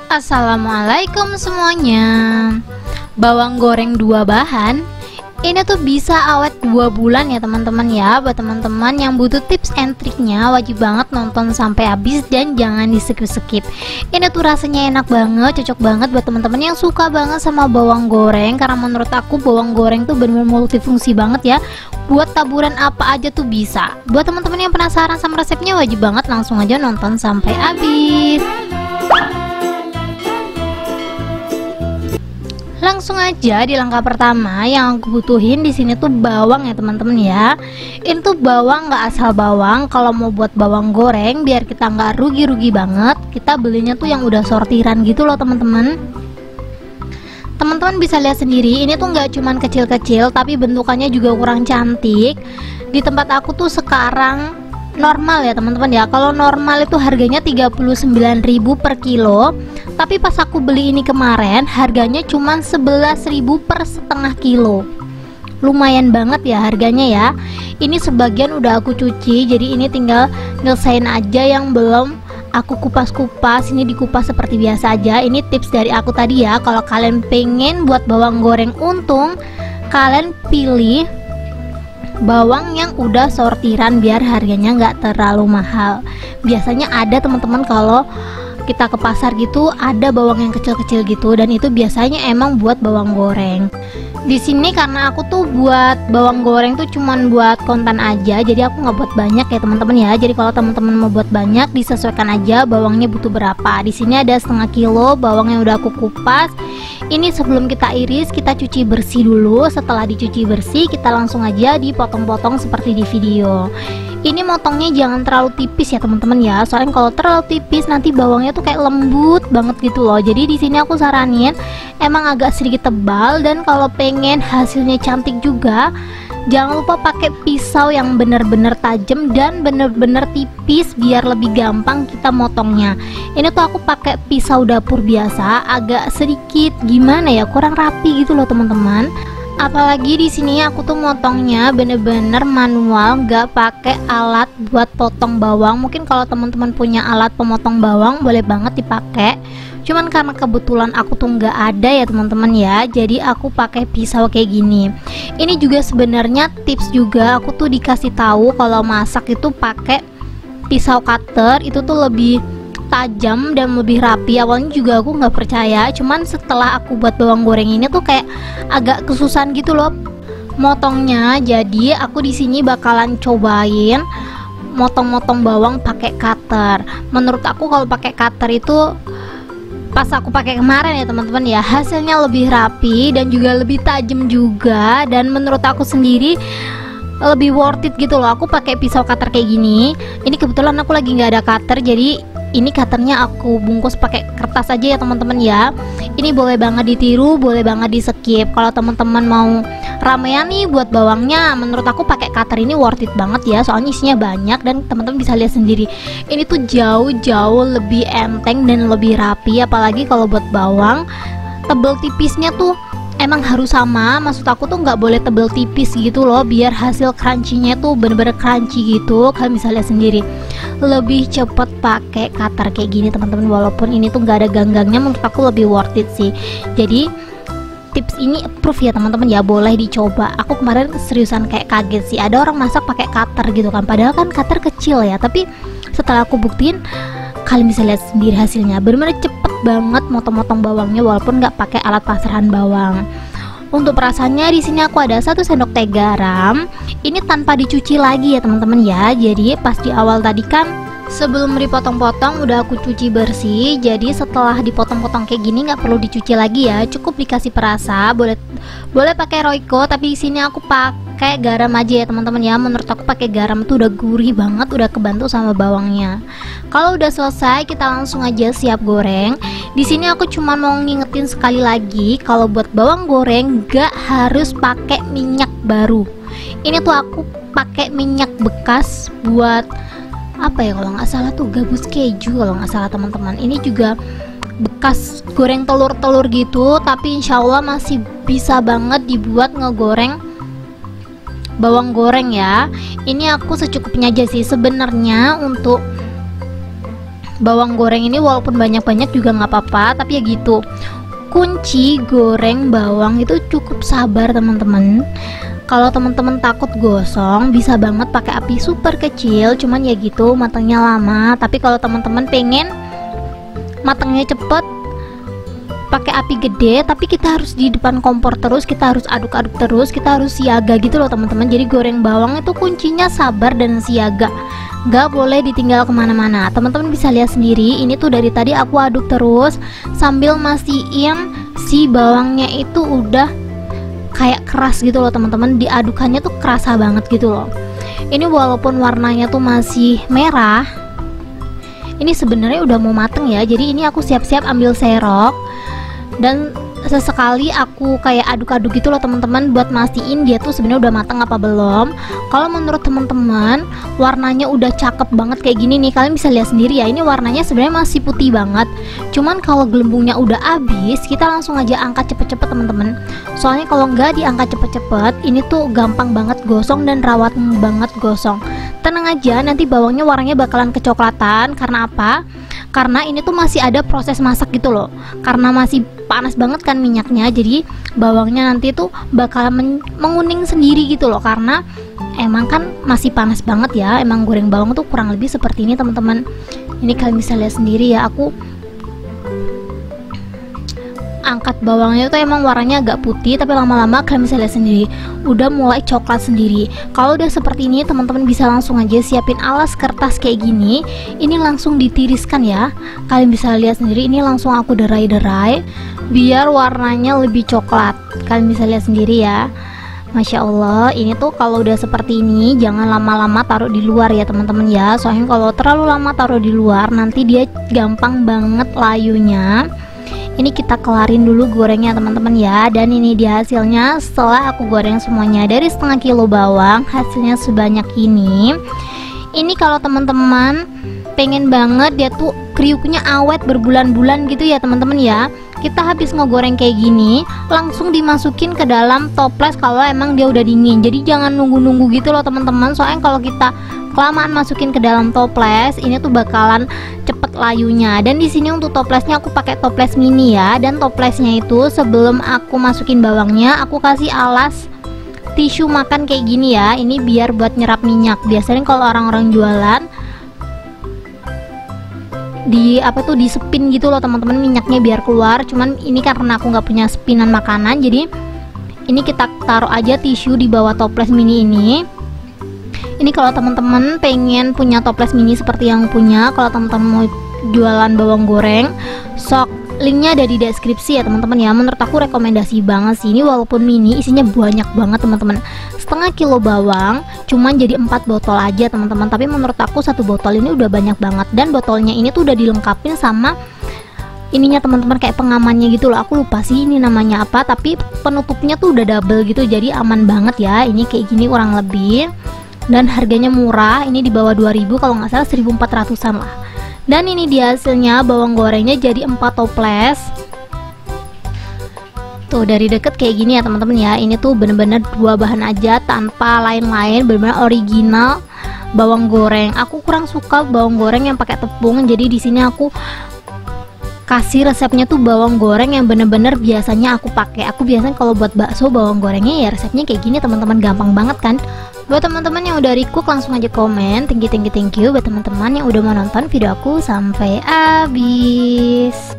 Assalamualaikum semuanya. Bawang goreng 2 bahan ini tuh bisa awet 2 bulan ya teman-teman ya. Buat teman-teman yang butuh tips and triknya, wajib banget nonton sampai habis dan jangan di skip. Ini tuh rasanya enak banget, cocok banget buat teman-teman yang suka banget sama bawang goreng. Karena menurut aku bawang goreng tuh benar-benar multifungsi banget ya. Buat taburan apa aja tuh bisa. Buat teman-teman yang penasaran sama resepnya, wajib banget langsung aja nonton sampai habis. Langsung aja di langkah pertama yang aku butuhin di sini tuh bawang ya teman-teman ya. Ini tuh bawang nggak asal bawang. Kalau mau buat bawang goreng biar kita nggak rugi-rugi banget, kita belinya tuh yang udah sortiran gitu loh teman-teman. Teman-teman bisa lihat sendiri, ini tuh nggak cuman kecil-kecil tapi bentukannya juga kurang cantik. Di tempat aku tuh sekarang normal ya teman-teman ya. Kalau normal itu harganya 39.000 per kilo, tapi pas aku beli ini kemarin harganya cuma 11.000 per setengah kilo. Lumayan banget ya harganya ya. Ini sebagian udah aku cuci, jadi ini tinggal nyelesain aja yang belum aku kupas-kupas. Ini dikupas seperti biasa aja. Ini tips dari aku tadi ya. Kalau kalian pengen buat bawang goreng untung, kalian pilih bawang yang udah sortiran biar harganya nggak terlalu mahal. Biasanya ada teman-teman kalau kita ke pasar gitu ada bawang yang kecil-kecil gitu, dan itu biasanya emang buat bawang goreng. Di sini karena aku tuh buat bawang goreng tuh cuman buat konten aja, jadi aku nggak buat banyak ya teman-teman ya. Jadi kalau teman-teman mau buat banyak, disesuaikan aja bawangnya butuh berapa. Di sini ada setengah kilo bawang yang udah aku kupas. Ini sebelum kita iris, kita cuci bersih dulu. Setelah dicuci bersih, kita langsung aja dipotong-potong seperti di video. Ini motongnya jangan terlalu tipis ya teman-teman ya. Soalnya kalau terlalu tipis nanti bawangnya tuh kayak lembut banget gitu loh. Jadi di sini aku saranin emang agak sedikit tebal, dan kalau pengen hasilnya cantik juga, jangan lupa pakai pisau yang bener-bener tajam dan bener-bener tipis biar lebih gampang kita motongnya. Ini tuh aku pakai pisau dapur biasa, agak sedikit gimana ya, kurang rapi gitu loh teman-teman. Apalagi di sini aku tuh motongnya bener-bener manual, nggak pakai alat buat potong bawang. Mungkin kalau teman-teman punya alat pemotong bawang boleh banget dipakai. Cuman karena kebetulan aku tuh nggak ada ya teman-teman ya, jadi aku pakai pisau kayak gini. Ini juga sebenarnya tips juga, aku tuh dikasih tahu kalau masak itu pakai pisau cutter itu tuh lebih tajam dan lebih rapi. Awalnya juga aku nggak percaya, cuman setelah aku buat bawang goreng ini tuh kayak agak kesusahan gitu loh motongnya. Jadi aku di sini bakalan cobain motong-motong bawang pakai cutter. Menurut aku kalau pakai cutter itu, pas aku pakai kemarin ya teman-teman ya, hasilnya lebih rapi dan juga lebih tajam juga, dan menurut aku sendiri lebih worth it gitu loh. Aku pakai pisau cutter kayak gini. Ini kebetulan aku lagi nggak ada cutter, jadi ini cutternya aku bungkus pakai kertas aja ya teman-teman ya. Ini boleh banget ditiru, boleh banget di skip. Kalau teman-teman mau ramean nih buat bawangnya, menurut aku pakai cutter ini worth it banget ya, soalnya isinya banyak dan teman-teman bisa lihat sendiri. Ini tuh jauh-jauh lebih enteng dan lebih rapi. Apalagi kalau buat bawang, tebel tipisnya tuh emang harus sama. Maksud aku tuh nggak boleh tebel tipis gitu loh, biar hasil crunchy-nya tuh bener-bener crunchy gitu. Kalian bisa lihat sendiri, lebih cepet pakai cutter kayak gini teman-teman. Walaupun ini tuh nggak ada ganggangnya, menurut aku lebih worth it sih. Jadi tips ini approve ya teman-teman ya, boleh dicoba. Aku kemarin seriusan kayak kaget sih, ada orang masak pakai cutter gitu kan, padahal kan cutter kecil ya. Tapi setelah aku buktiin, kalian bisa lihat sendiri hasilnya, bener-bener cepet banget motong-motong bawangnya walaupun nggak pakai alat pasaran bawang. Untuk perasannya di sini aku ada 1 sendok teh garam. Ini tanpa dicuci lagi ya teman-teman ya. Jadi pas di awal tadi kan sebelum dipotong-potong udah aku cuci bersih. Jadi setelah dipotong-potong kayak gini nggak perlu dicuci lagi ya. Cukup dikasih perasa. Boleh pakai Royco, tapi di sini aku pakai garam aja ya teman-teman ya. Menurut aku pakai garam tuh udah gurih banget, udah kebantu sama bawangnya. Kalau udah selesai, kita langsung aja siap goreng. Di sini aku cuma mau ngingetin sekali lagi, kalau buat bawang goreng gak harus pakai minyak baru. Ini tuh aku pakai minyak bekas buat apa ya, kalau nggak salah tuh gabus keju kalau nggak salah teman-teman. Ini juga bekas goreng telur-telur gitu, tapi insya Allah masih bisa banget dibuat ngegoreng bawang goreng ya. Ini aku secukupnya aja sih sebenarnya. Untuk bawang goreng ini walaupun banyak-banyak juga nggak apa-apa, tapi ya gitu, kunci goreng bawang itu cukup sabar teman-teman. Kalau teman-teman takut gosong, bisa banget pakai api super kecil, cuman ya gitu matangnya lama. Tapi kalau teman-teman pengen matangnya cepet, pakai api gede, tapi kita harus di depan kompor terus, kita harus aduk-aduk terus, kita harus siaga gitu loh teman-teman. Jadi goreng bawang itu kuncinya sabar dan siaga, nggak boleh ditinggal kemana-mana. Teman-teman bisa lihat sendiri, ini tuh dari tadi aku aduk terus sambil mastiin si bawangnya itu udah kayak keras gitu loh teman-teman, diadukannya tuh kerasa banget gitu loh. Ini walaupun warnanya tuh masih merah, ini sebenarnya udah mau mateng ya. Jadi ini aku siap-siap ambil serok dan sesekali aku kayak aduk-aduk gitu loh teman-teman, buat mastiin dia tuh sebenarnya udah matang apa belum. Kalau menurut teman-teman warnanya udah cakep banget kayak gini nih, kalian bisa lihat sendiri ya, ini warnanya sebenarnya masih putih banget. Cuman kalau gelembungnya udah habis, kita langsung aja angkat cepet-cepet teman-teman. Soalnya kalau nggak diangkat cepet-cepet, ini tuh gampang banget gosong dan rawat banget gosong. Tenang aja, nanti bawangnya warnanya bakalan kecoklatan. Karena apa? Karena ini tuh masih ada proses masak gitu loh, karena masih panas banget kan minyaknya, jadi bawangnya nanti tuh bakal menguning sendiri gitu loh, karena emang kan masih panas banget ya. Emang goreng bawang tuh kurang lebih seperti ini teman-teman. Ini kalian bisa lihat sendiri ya, aku angkat bawangnya tuh emang warnanya agak putih, tapi lama-lama kalian bisa lihat sendiri udah mulai coklat sendiri. Kalau udah seperti ini teman-teman bisa langsung aja siapin alas kertas kayak gini, ini langsung ditiriskan ya. Kalian bisa lihat sendiri, ini langsung aku derai-derai biar warnanya lebih coklat. Kalian bisa lihat sendiri ya, Masya Allah. Ini tuh kalau udah seperti ini jangan lama-lama taruh di luar ya teman-teman ya, soalnya kalau terlalu lama taruh di luar nanti dia gampang banget layunya. Ini kita kelarin dulu gorengnya teman-teman ya. Dan ini dia hasilnya setelah aku goreng semuanya. Dari setengah kilo bawang hasilnya sebanyak ini. Ini kalau teman-teman pengen banget dia tuh kriuknya awet berbulan-bulan gitu ya teman-teman ya, kita habis ngegoreng kayak gini langsung dimasukin ke dalam toples kalau emang dia udah dingin. Jadi jangan nunggu-nunggu gitu loh teman-teman, soalnya kalau kita kelamaan masukin ke dalam toples ini tuh bakalan cepet layunya. Dan di sini untuk toplesnya aku pakai toples mini ya, dan toplesnya itu sebelum aku masukin bawangnya aku kasih alas tisu makan kayak gini ya. Ini biar buat nyerap minyak. Biasanya kalau orang-orang jualan di apa tuh di spin gitu loh teman-teman, minyaknya biar keluar. Cuman ini karena aku nggak punya spinan makanan, jadi ini kita taruh aja tisu di bawah toples mini ini. Ini kalau teman-teman pengen punya toples mini seperti yang punya, kalau teman-teman mau jualan bawang goreng, sok linknya ada di deskripsi ya teman-teman ya. Menurut aku rekomendasi banget sih ini, walaupun mini isinya banyak banget teman-teman. Setengah kilo bawang cuman jadi 4 botol aja teman-teman, tapi menurut aku satu botol ini udah banyak banget. Dan botolnya ini tuh udah dilengkapin sama ininya teman-teman, kayak pengamannya gitu loh. Aku lupa sih ini namanya apa, tapi penutupnya tuh udah double gitu, jadi aman banget ya. Ini kayak gini kurang lebih, dan harganya murah, ini di bawah 2000 kalau nggak salah, 1400an lah. Dan ini dia hasilnya, bawang gorengnya jadi 4 toples. Tuh dari deket kayak gini ya teman-teman ya. Ini tuh bener-bener 2 bahan aja tanpa lain-lain, bener-bener original bawang goreng. Aku kurang suka bawang goreng yang pakai tepung, jadi di sini aku kasih resepnya tuh bawang goreng yang bener-bener biasanya aku pakai. Aku biasanya kalau buat bakso bawang gorengnya ya resepnya kayak gini teman-teman, gampang banget kan. Buat teman-teman yang udah recook langsung aja komen. Thank you. Buat teman-teman yang udah mau nonton video aku sampai habis.